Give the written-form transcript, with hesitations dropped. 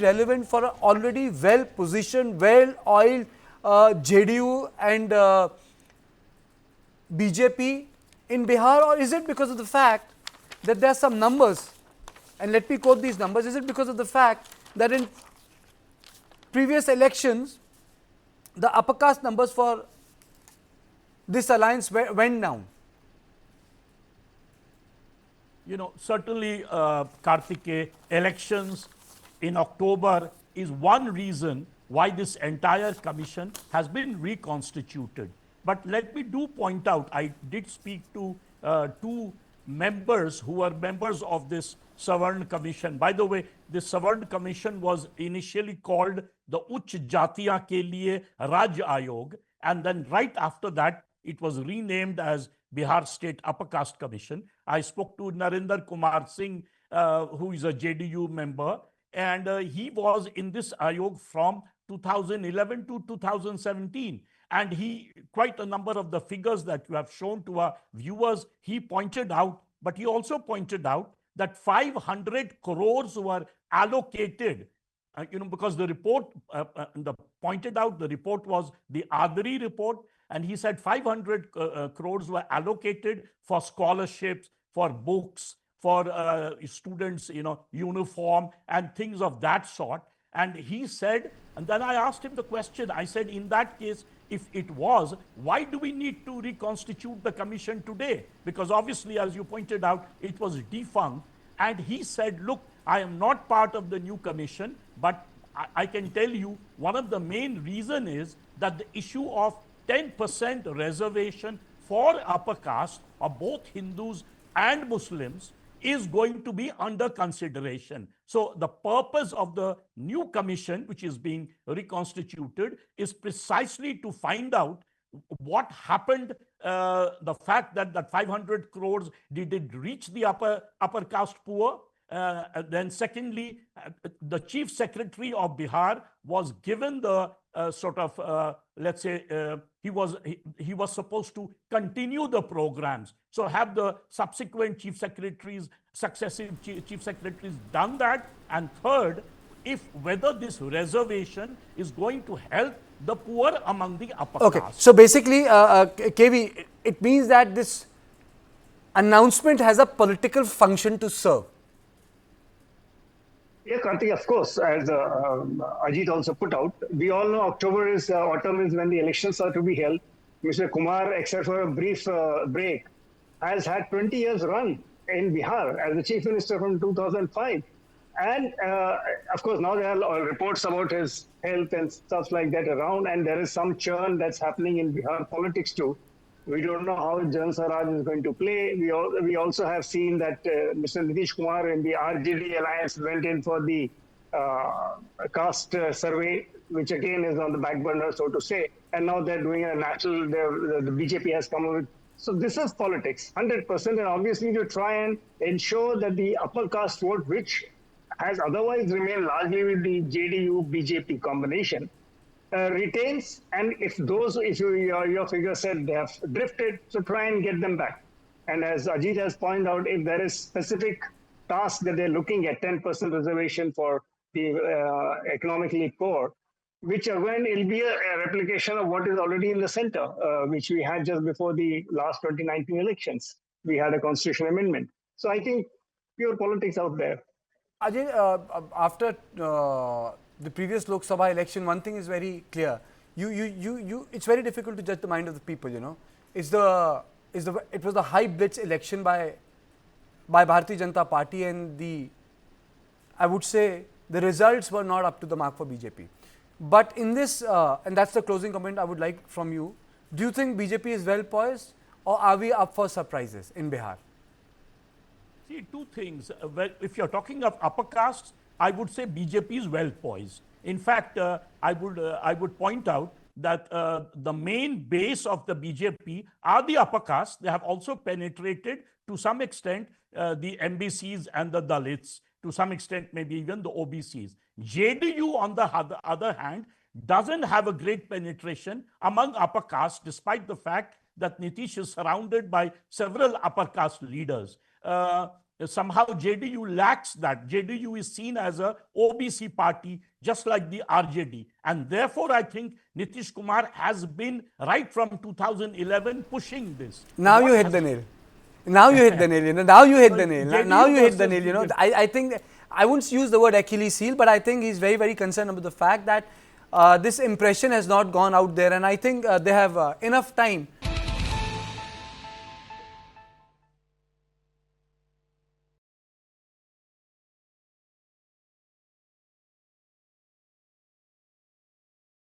relevant for an already well-positioned, well-oiled JDU and BJP in Bihar, or is it because of the fact that there are some numbers, and let me quote these numbers, is it because of the fact that in previous elections, the upper caste numbers for this alliance went down? You know, certainly, Karthike, elections in October is one reason why this entire commission has been reconstituted. But let me do point out, I did speak to two members who were members of this Savarna Commission. By the way, this Savarna Commission was initially called the Uch Jatiya Ke Liye Raj Aayog, and then right after that, it was renamed as Bihar State Upper Caste Commission. I spoke to Rajkumar Singh, who is a JDU member, and he was in this Ayog from 2011 to 2017. And quite a number of the figures that you have shown to our viewers, he pointed out, but he also pointed out that 500 crores were allocated, because the report, pointed out the report was the Adri report, and he said 500 crores were allocated for scholarships, for books, for students, uniform and things of that sort. And he said, and then I asked him the question, I said, in that case, if it was, why do we need to reconstitute the commission today? Because obviously, as you pointed out, it was defunct. And he said, look, I am not part of the new commission, but I can tell you one of the main reasons is that the issue of 10% reservation for upper caste of both Hindus and Muslims is going to be under consideration. So the purpose of the new commission, which is being reconstituted, is precisely to find out what happened, the fact that 500 crores, did it reach the upper caste poor? Then secondly, the chief secretary of Bihar was given the let's say, he was supposed to continue the programs. So have the subsequent successive chief secretaries done that? And third, whether this reservation is going to help the poor among the upper caste. So basically, KV, it means that this announcement has a political function to serve. Yeah, Karthik, of course, as Ajit also put out, we all know autumn is when the elections are to be held. Mr. Kumar, except for a brief break, has had 20 years run in Bihar as the chief minister from 2005. And of course, now there are reports about his health and stuff like that around, and there is some churn that's happening in Bihar politics too. We don't know how Jan Swaraj is going to play. We also have seen that Mr. Nitish Kumar in the RJD alliance went in for the caste survey, which again is on the back burner, so to say. And now they're doing a national, the BJP has come up with. So this is politics, 100%. And obviously to try and ensure that the upper caste vote, which has otherwise remained largely with the JDU-BJP combination, retains, and if your figure said they have drifted, so try and get them back. And as Ajit has pointed out, if there is specific task that they're looking at, 10% reservation for the economically poor, which again will be a replication of what is already in the center, which we had just before the last 2019 elections. We had a constitutional amendment. So I think pure politics out there. Ajay, after the previous Lok Sabha election, one thing is very clear. It's very difficult to judge the mind of the people. It was the high blitz election by Bharatiya Janata Party, and I would say the results were not up to the mark for BJP. But in this, and that's the closing comment I would like from you. Do you think BJP is well poised, or are we up for surprises in Bihar? See, two things. Well, if you're talking of upper castes, I would say BJP is well poised. In fact, I would point out that the main base of the BJP are the upper castes. They have also penetrated to some extent the MBCs and the Dalits, to some extent maybe even the OBCs. JDU, on the other hand, doesn't have a great penetration among upper castes, despite the fact that Nitish is surrounded by several upper caste leaders. somehow JDU lacks that. JDU is seen as a OBC party, just like the RJD. And therefore, I think Nitish Kumar has been, right from 2011, pushing this. Now you hit the nail. Now you hit the nail, you know. Now you hit the nail. Now you hit the nail, you know. I think, I wouldn't use the word Achilles heel, but I think he's very, very concerned about the fact that this impression has not gone out there. And I think they have enough time